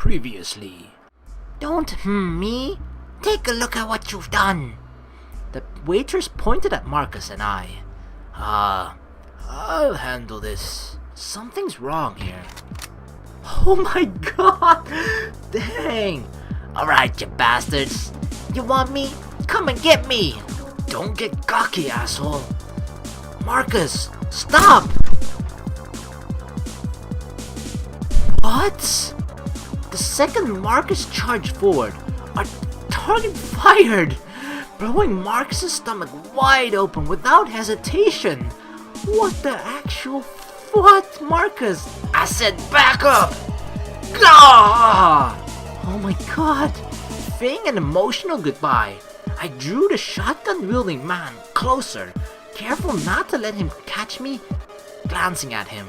previously. Don't me. Take a look at what you've done. The waitress pointed at Marcus and I. I'll handle this. Something's wrong here. Oh my god! Dang! Alright, you bastards. You want me? Come and get me! Don't get cocky, asshole. Marcus, stop! What? The second Marcus charged forward, our target fired, blowing Marcus's stomach wide open without hesitation. What the actual what, Marcus? I said back up! Gah! Oh my god. Saying an emotional goodbye, I drew the shotgun-wielding man closer, careful not to let him catch me glancing at him.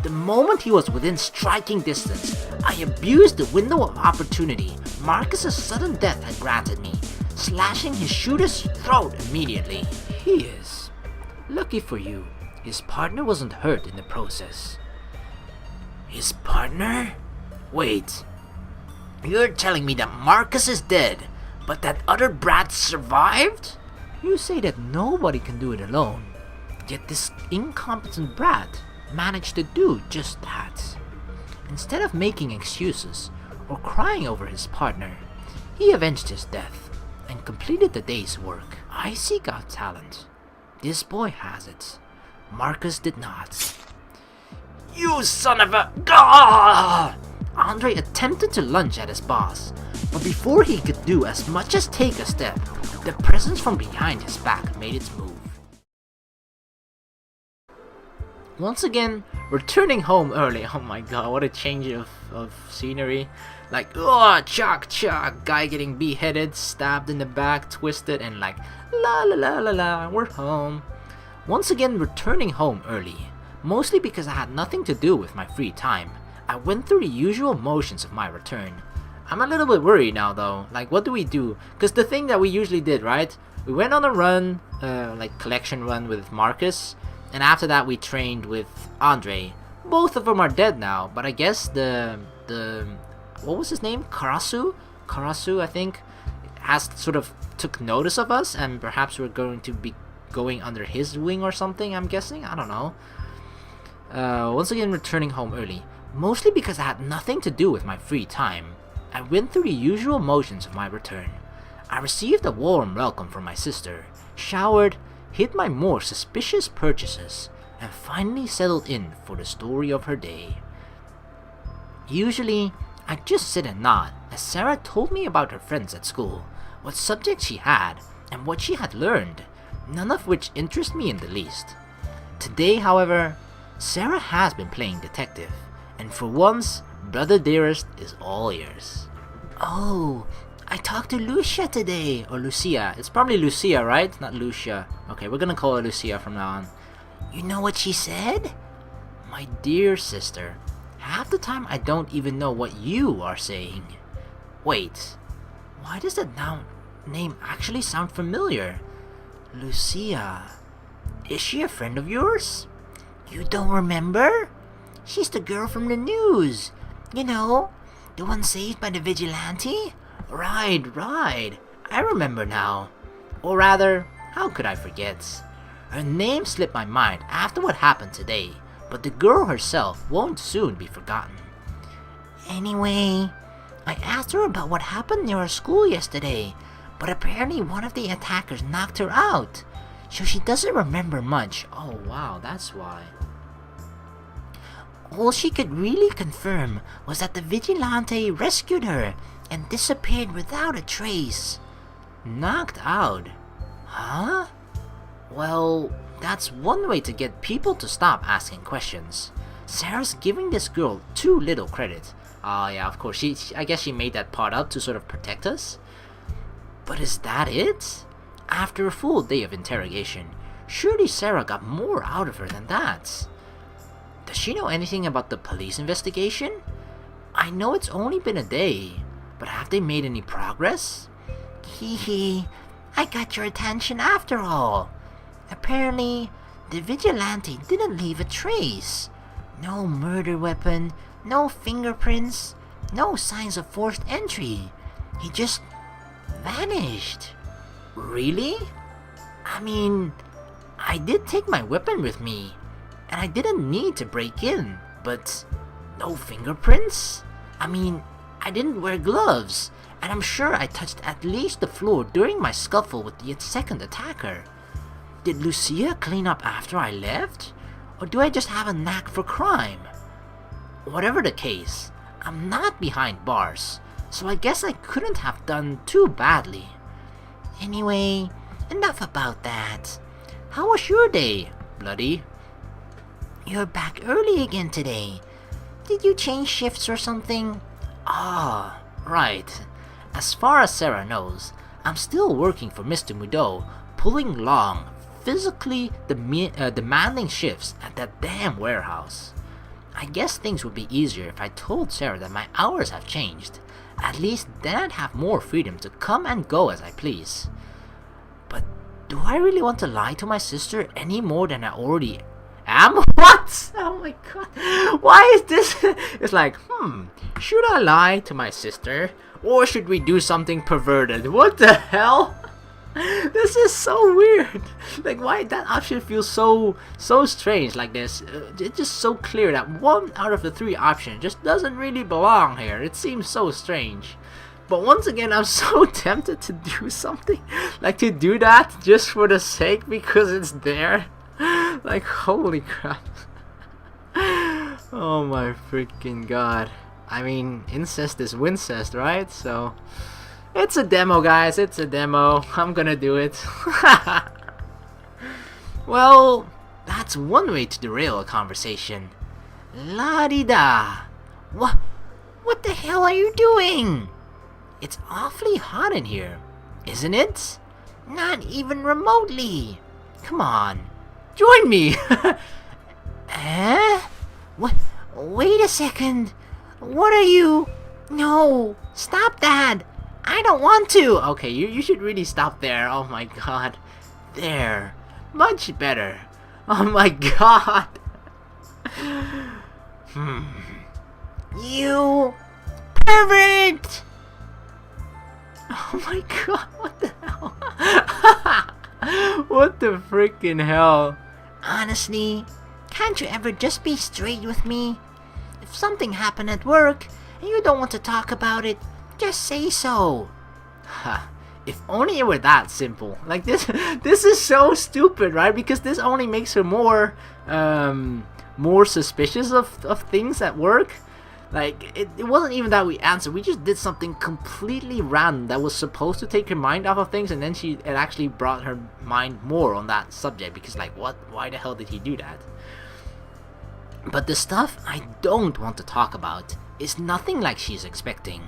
The moment he was within striking distance, I abused the window of opportunity Marcus's sudden death had granted me, slashing his shooter's throat immediately. He is. Lucky for you, his partner wasn't hurt in the process. His partner? Wait. You're telling me that Marcus is dead, but that other brat survived? You say that nobody can do it alone, yet this incompetent brat managed to do just that. Instead of making excuses or crying over his partner, he avenged his death and completed the day's work. I seek out talent. This boy has it. Marcus did not. You son of a... Gah! Andre attempted to lunge at his boss, but before he could do as much as take a step, the presence from behind his back made its move. Once again, returning home early. Oh my god, what a change of scenery. Like, oh, chuck, guy getting beheaded, stabbed in the back, twisted, and like, la la la la la, we're home. Once again, returning home early, mostly because I had nothing to do with my free time. I went through the usual motions of my return. I'm a little bit worried now though, like what do we do? Because the thing that we usually did, right? We went on a run, like collection run with Marcus, and after that we trained with Andre. Both of them are dead now, but I guess the what was his name? Karasu, I think, has sort of took notice of us, and perhaps we're going to be going under his wing or something, I'm guessing. I don't know. Once again, returning home early, mostly because I had nothing to do with my free time. I went through the usual motions of my return. I received a warm welcome from my sister, showered, hit my more suspicious purchases, and finally settled in for the story of her day. Usually, I'd just sit and nod as Sara told me about her friends at school, what subjects she had, and what she had learned, none of which interest me in the least. Today, however, Sara has been playing detective, and for once, Brother Dearest is all ears. Oh, I talked to Lucia today, or Lucia. It's probably Lucia, right? Not Lucia. Okay, we're gonna call her Lucia from now on. You know what she said? My dear sister, half the time I don't even know what you are saying. Wait, why does that name actually sound familiar? Lucia. Is she a friend of yours? You don't remember? She's the girl from the news. You know, the one saved by the vigilante? Right. I remember now. Or rather, how could I forget? Her name slipped my mind after what happened today, but the girl herself won't soon be forgotten. Anyway, I asked her about what happened near our school yesterday, but apparently one of the attackers knocked her out, so she doesn't remember much. Oh wow, that's why. All she could really confirm was that the vigilante rescued her and disappeared without a trace. Knocked out? Huh? Well, that's one way to get people to stop asking questions. Sara's giving this girl too little credit. Oh yeah, of course, I guess she made that part up to sort of protect us. But is that it? After a full day of interrogation, surely Sara got more out of her than that. Does she know anything about the police investigation? I know it's only been a day, but have they made any progress? Hee, I got your attention after all. Apparently, the vigilante didn't leave a trace. No murder weapon, no fingerprints, No signs of forced entry. He just vanished. Really? I mean, I did take my weapon with me, and I didn't need to break in, but no fingerprints? I mean, I didn't wear gloves, and I'm sure I touched at least the floor during my scuffle with the second attacker. Did Lucia clean up after I left? Or do I just have a knack for crime? Whatever the case, I'm not behind bars, so I guess I couldn't have done too badly. Anyway, enough about that. How was your day, Bloody? You're back early again today. Did you change shifts or something? Ah, right. As far as Sara knows, I'm still working for Mr. Mudo, pulling long, physically demanding shifts at that damn warehouse. I guess things would be easier if I told Sara that my hours have changed. At least then I'd have more freedom to come and go as I please. But do I really want to lie to my sister any more than I already am? What? Oh my god. Why is this? It's like, should I lie to my sister? Or should we do something perverted? What the hell? This is so weird. Like, why that option feels so strange like this? It's just so clear that one out of the three options just doesn't really belong here. It seems so strange. But once again, I'm so tempted to do something. Like, to do that just for the sake because it's there. Like, holy crap. Oh my freaking god. I mean, incest is wincest, right? So it's a demo, guys. It's a demo. I'm gonna do it. Well, that's one way to derail a conversation. La-di-da. What the hell are you doing? It's awfully hot in here, isn't it? Not even remotely. Come on, join me. What? Wait a second. What are you? No, stop that. I don't want to. Okay, you should really stop there. Oh my god. There. Much better. Oh my god. You pervert! Oh my god, what the hell? What the freaking hell? Honestly, can't you ever just be straight with me? If something happened at work and you don't want to talk about it, just say so. If only it were that simple. Like, this is so stupid, right? Because this only makes her more suspicious of things at work. Like, it wasn't even that we answered. We just did something completely random that was supposed to take her mind off of things, and then it actually brought her mind more on that subject. Because, like, what? Why the hell did he do that? But the stuff I don't want to talk about is nothing like she's expecting.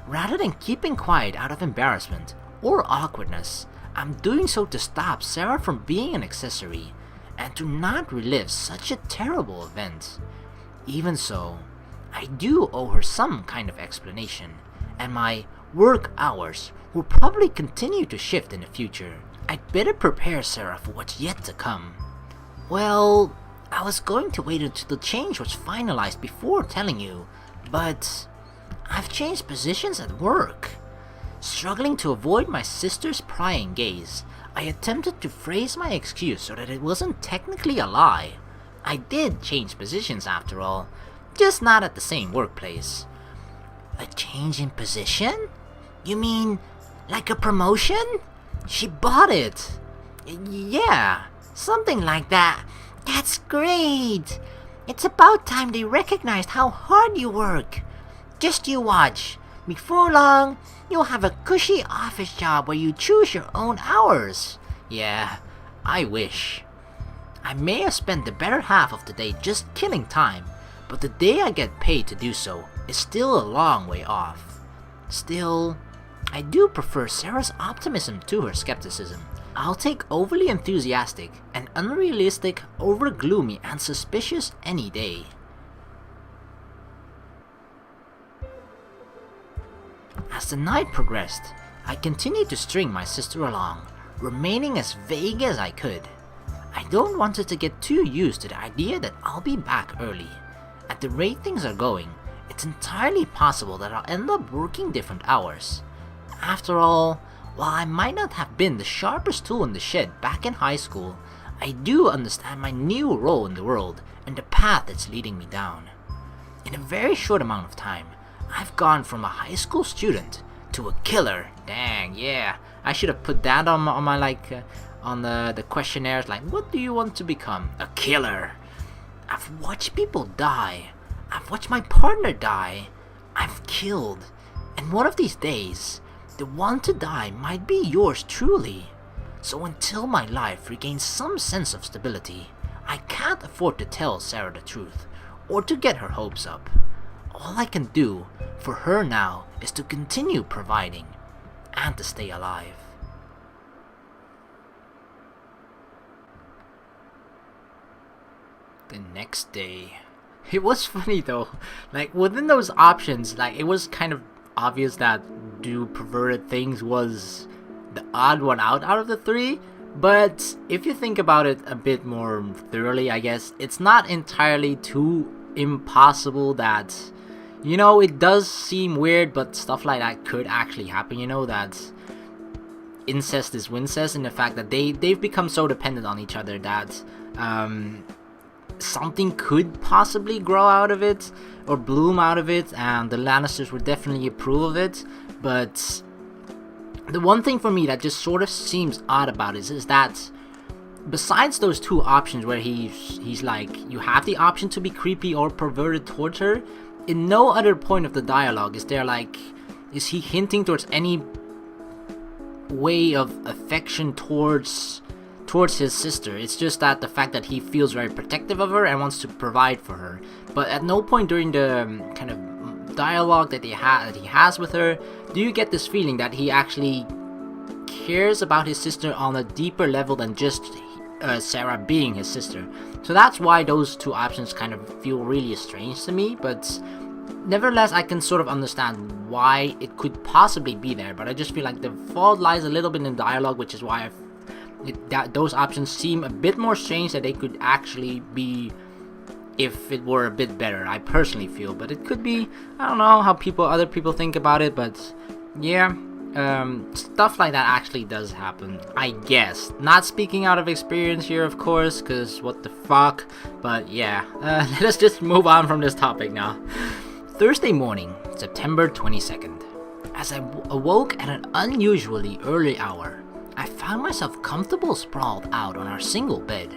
Rather than keeping quiet out of embarrassment or awkwardness, I'm doing so to stop Sara from being an accessory and to not relive such a terrible event. Even so, I do owe her some kind of explanation, and my work hours will probably continue to shift in the future. I'd better prepare Sara for what's yet to come. Well, I was going to wait until the change was finalized before telling you, but I've changed positions at work. Struggling to avoid my sister's prying gaze, I attempted to phrase my excuse so that it wasn't technically a lie. I did change positions after all, just not at the same workplace. A change in position? You mean like a promotion? She bought it. Yeah, something like that. That's great. It's about time they recognized how hard you work. Just you watch. Before long, you'll have a cushy office job where you choose your own hours. Yeah, I wish. I may have spent the better half of the day just killing time, but the day I get paid to do so is still a long way off. Still, I do prefer Sara's optimism to her skepticism. I'll take overly enthusiastic and unrealistic over gloomy and suspicious any day. As the night progressed, I continued to string my sister along, remaining as vague as I could. I don't want her to get too used to the idea that I'll be back early. At the rate things are going, it's entirely possible that I'll end up working different hours. After all, while I might not have been the sharpest tool in the shed back in high school, I do understand my new role in the world and the path it's leading me down. In a very short amount of time, I've gone from a high school student to a killer. Dang, yeah. I should have put that on my on the questionnaires, like, what do you want to become? A killer. I've watched people die. I've watched my partner die. I've killed. And one of these days, the one to die might be yours truly. So until my life regains some sense of stability, I can't afford to tell Sara the truth, or to get her hopes up. All I can do for her now is to continue providing, and to stay alive. The next day. It was funny though, like within those options, like it was kind of obvious that do perverted things was the odd one out of the three, but if you think about it a bit more thoroughly, I guess, it's not entirely too impossible that, you know, it does seem weird, but stuff like that could actually happen, you know, that incest is wincest, and the fact that they've become so dependent on each other that something could possibly grow out of it or bloom out of it, and the Lannisters would definitely approve of it. But the one thing for me that just sort of seems odd about it is that besides those two options where he's like, you have the option to be creepy or perverted towards her, in no other point of the dialogue is he hinting towards any way of affection towards his sister. It's just that the fact that he feels very protective of her and wants to provide for her. But at no point during the kind of dialogue that he has with her do you get this feeling that he actually cares about his sister on a deeper level than just Sara being his sister. So that's why those two options kind of feel really strange to me, but nevertheless I can sort of understand why it could possibly be there. But I just feel like the fault lies a little bit in dialogue, which is why those options seem a bit more strange that they could actually be if it were a bit better, I personally feel. But it could be, I don't know how other people think about it, but yeah, stuff like that actually does happen, I guess. Not speaking out of experience here, of course, because what the fuck. But yeah, let's just move on from this topic now. Thursday morning, September 22nd. As I awoke at an unusually early hour, I found myself comfortable sprawled out on our single bed.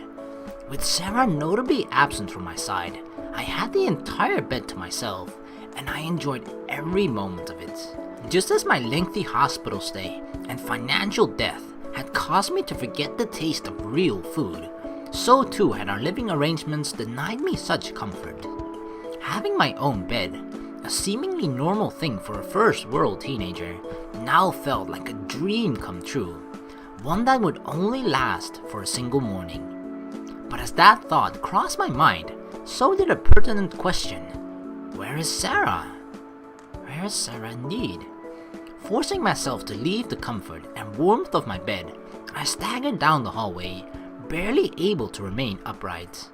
With Sara notably absent from my side, I had the entire bed to myself, and I enjoyed every moment of it. Just as my lengthy hospital stay and financial death had caused me to forget the taste of real food, so too had our living arrangements denied me such comfort. Having my own bed, a seemingly normal thing for a first world teenager, now felt like a dream come true. One that would only last for a single morning. But as that thought crossed my mind, so did a pertinent question. Where is Sara? Where is Sara indeed? Forcing myself to leave the comfort and warmth of my bed, I staggered down the hallway, barely able to remain upright.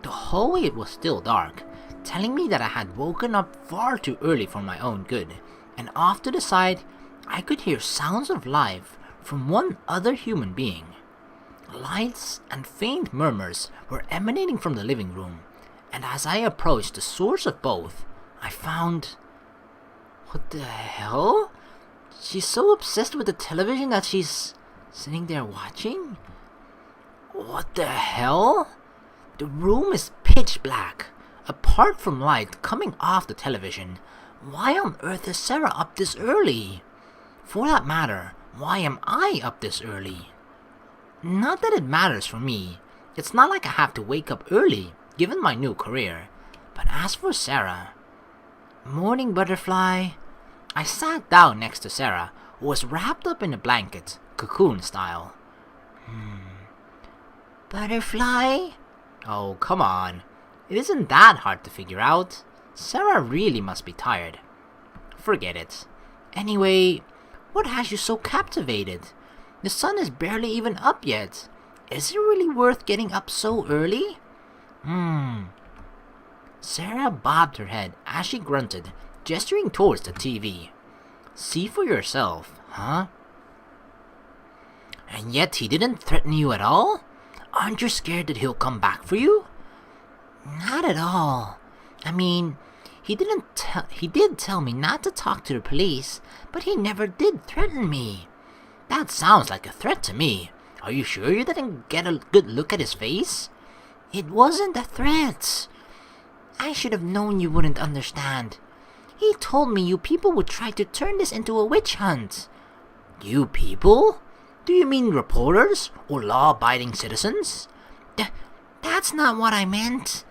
The hallway was still dark, telling me that I had woken up far too early for my own good, and off to the side, I could hear sounds of life from one other human being. Lights and faint murmurs were emanating from the living room, and as I approached the source of both, I found... What the hell? She's so obsessed with the television that she's sitting there watching? What the hell? The room is pitch black, apart from light coming off the television. Why on earth is Sara up this early? For that matter, why am I up this early? Not that it matters for me. It's not like I have to wake up early, given my new career. But as for Sara... Morning, butterfly. I sat down next to Sara, who was wrapped up in a blanket, cocoon style. Butterfly? Oh, come on. It isn't that hard to figure out. Sara really must be tired. Forget it. Anyway, what has you so captivated? The sun is barely even up yet. Is it really worth getting up so early? Sarah bobbed her head as she grunted, gesturing towards the TV. See for yourself, huh? And yet he didn't threaten you at all? Aren't you scared that he'll come back for you? Not at all. I mean, he did tell me not to talk to the police, but he never did threaten me. That sounds like a threat to me. Are you sure you didn't get a good look at his face? It wasn't a threat. I should have known you wouldn't understand. He told me you people would try to turn this into a witch hunt. You people? Do you mean reporters or law-abiding citizens? That's not what I meant.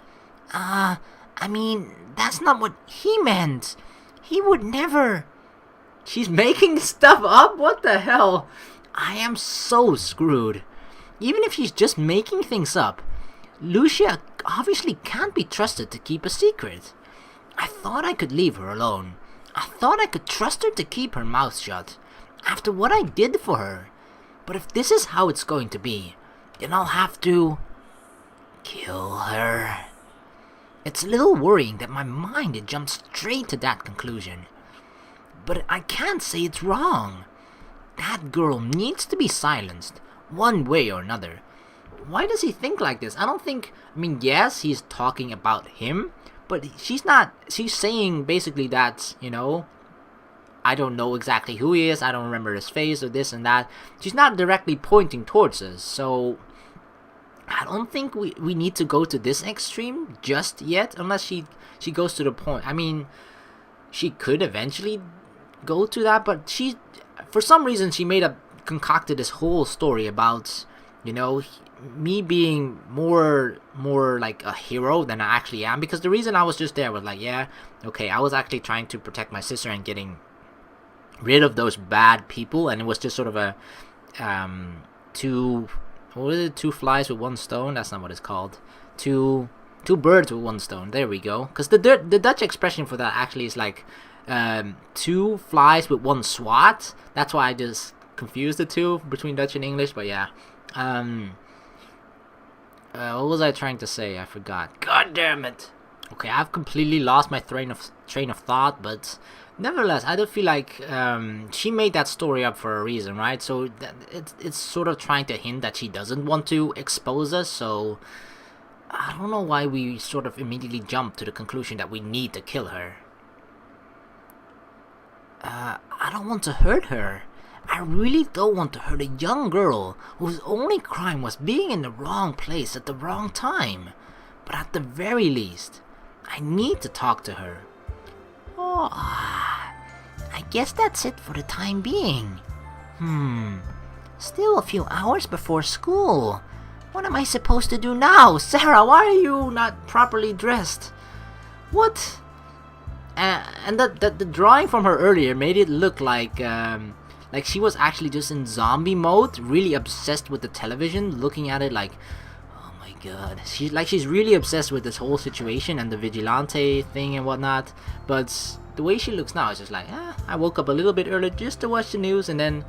That's not what he meant. He would never. She's making stuff up? What the hell? I am so screwed. Even if she's just making things up, Lucia obviously can't be trusted to keep a secret. I thought I could leave her alone. I thought I could trust her to keep her mouth shut, after what I did for her. But if this is how it's going to be, then I'll have to kill her. It's a little worrying that my mind had jumped straight to that conclusion. But I can't say it's wrong. That girl needs to be silenced, one way or another. Why does he think like this? Yes, he's talking about him, but she's saying basically that, I don't know exactly who he is, I don't remember his face or this and that. She's not directly pointing towards us, so I don't think we need to go to this extreme just yet, unless she goes to the point. She could eventually go to that, but for some reason she concocted this whole story about, me being more like a hero than I actually am, because the reason I was just there was like, yeah, okay, I was actually trying to protect my sister and getting rid of those bad people, and it was just sort of a two flies with one stone. That's not what it's called. Two birds with one stone. There we go. Because the Dutch expression for that actually is like two flies with one swat. That's why I just confused the two between Dutch and English. But yeah, what was I trying to say? I forgot. God damn it. Okay, I've completely lost my train of thought, but nevertheless, I do feel like she made that story up for a reason, right? So it's sort of trying to hint that she doesn't want to expose us, so I don't know why we sort of immediately jump to the conclusion that we need to kill her. I don't want to hurt her. I really don't want to hurt a young girl whose only crime was being in the wrong place at the wrong time. But at the very least, I need to talk to her. Oh, I guess that's it for the time being. Still a few hours before school. What am I supposed to do now? Sarah, why are you not properly dressed? What? And the drawing from her earlier made it look like she was actually just in zombie mode, really obsessed with the television, looking at it like, oh my god. She's really obsessed with this whole situation and the vigilante thing and whatnot. But the way she looks now is just like, I woke up a little bit early just to watch the news, and then,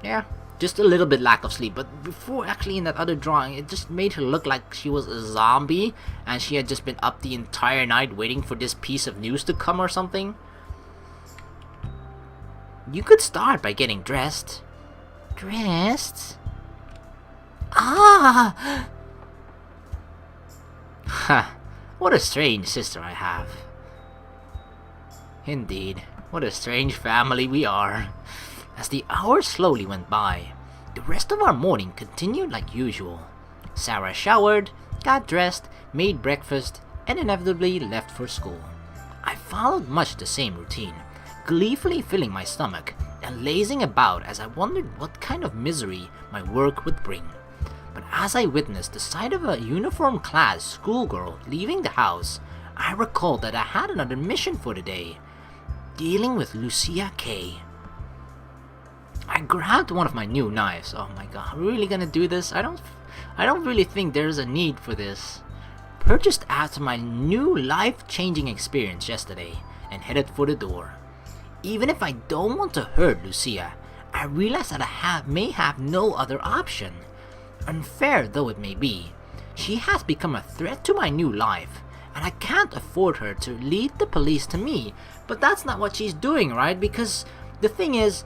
yeah, just a little bit lack of sleep. But before, actually, in that other drawing, it just made her look like she was a zombie and she had just been up the entire night waiting for this piece of news to come or something. You could start by getting dressed. Dressed? Ah! Ha! What a strange sister I have. Indeed, what a strange family we are. As the hours slowly went by, the rest of our morning continued like usual. Sarah showered, got dressed, made breakfast, and inevitably left for school. I followed much the same routine, gleefully filling my stomach and lazing about as I wondered what kind of misery my work would bring. But as I witnessed the sight of a uniform-clad schoolgirl leaving the house, I recalled that I had another mission for the day, dealing with Lucia K. I grabbed one of my new knives. Oh my god, are we really gonna do this? I don't really think there's a need for this. Purchased after my new life-changing experience yesterday, and headed for the door. Even if I don't want to hurt Lucia, I realize that I may have no other option. Unfair though it may be, she has become a threat to my new life, and I can't afford her to lead the police to me. But that's not what she's doing, right? Because the thing is,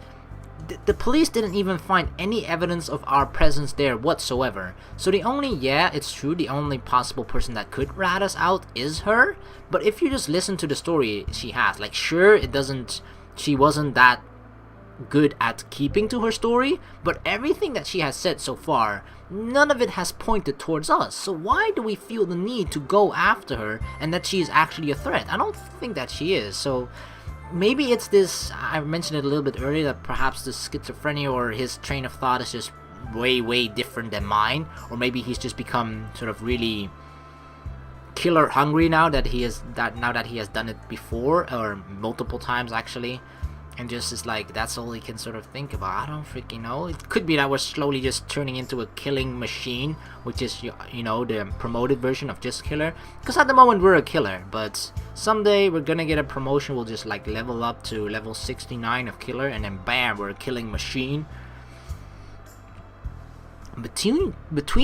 the police didn't even find any evidence of our presence there whatsoever. So the only, yeah, it's true, the only possible person that could rat us out is her. But if you just listen to the story she has, like, sure, she wasn't that good at keeping to her story, but everything that she has said so far, none of it has pointed towards us. So why do we feel the need to go after her and that she is actually a threat? I don't think that she is. So maybe it's this, I mentioned it a little bit earlier, that perhaps this schizophrenia or his train of thought is just way different than mine, or maybe he's just become sort of really killer hungry now that he has done it before, or multiple times actually, and just is like, that's all he can sort of think about. I don't freaking know. It could be that we're slowly just turning into a killing machine, which is, you know, the promoted version of just killer. Because at the moment we're a killer, but someday we're gonna get a promotion. We'll just like level up to level 69 of killer, and then bam, we're a killing machine. Between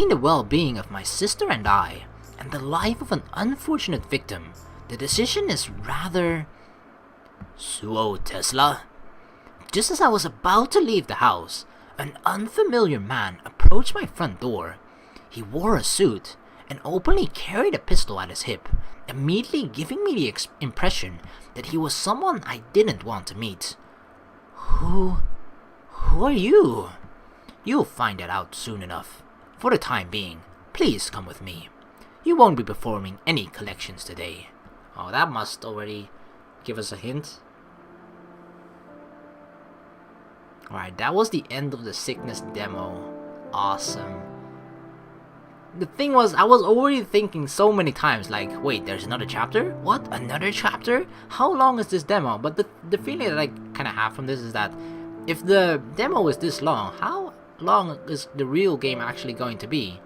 the well-being of my sister and I, and the life of an unfortunate victim, the decision is rather... Suoh, Tesla. Just as I was about to leave the house, an unfamiliar man approached my front door. He wore a suit and openly carried a pistol at his hip, immediately giving me the impression that he was someone I didn't want to meet. Who are you? You'll find that out soon enough. For the time being, please come with me. You won't be performing any collections today. Oh, that must already give us a hint. Alright, that was the end of the sickness demo. Awesome. The thing was, I was already thinking so many times, like, wait, there's another chapter? What? Another chapter? How long is this demo? But the feeling that I kind of have from this is that if the demo is this long, how long is the real game actually going to be?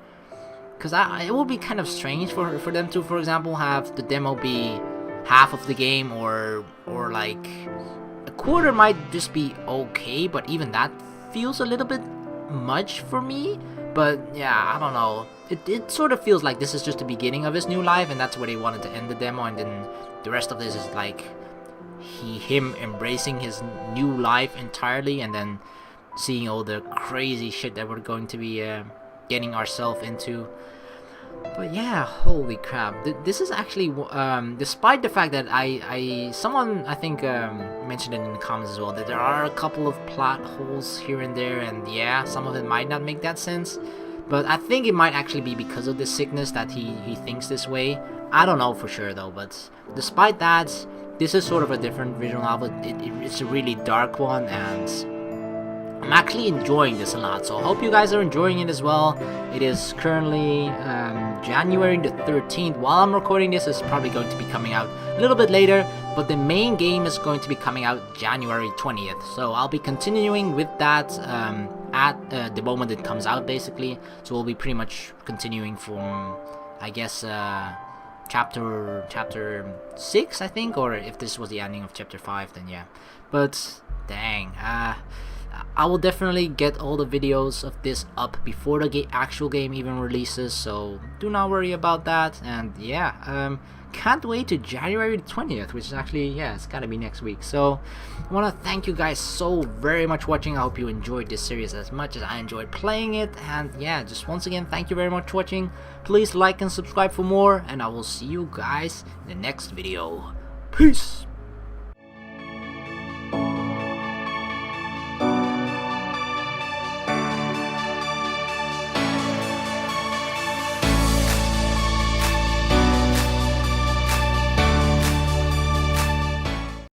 Because it would be kind of strange for them to, for example, have the demo be half of the game, or like a quarter might just be okay, but even that feels a little bit much for me. But yeah, I don't know, it sort of feels like this is just the beginning of his new life, and that's where they wanted to end the demo, and then the rest of this is like him embracing his new life entirely, and then seeing all the crazy shit that we're going to be getting ourselves into. But yeah, holy crap, this is actually, despite the fact that someone I think mentioned it in the comments as well, that there are a couple of plot holes here and there, and yeah, some of it might not make that sense, but I think it might actually be because of this sickness that he thinks this way. I don't know for sure though, but despite that, this is sort of a different visual novel. It's a really dark one, and I'm actually enjoying this a lot, so I hope you guys are enjoying it as well. It is currently January the 13th. While I'm recording this, it's probably going to be coming out a little bit later, but the main game is going to be coming out January 20th. So I'll be continuing with that at the moment it comes out, basically. So we'll be pretty much continuing from, I guess, chapter 6, I think, or if this was the ending of chapter 5, then yeah. But dang, I will definitely get all the videos of this up before the actual game even releases, so do not worry about that. And yeah, can't wait to January 20th, which is actually, yeah, it's gotta be next week. So I want to thank you guys so very much for watching. I hope you enjoyed this series as much as I enjoyed playing it, and yeah, just once again, thank you very much for watching. Please like and subscribe for more, and I will see you guys in the next video. Peace!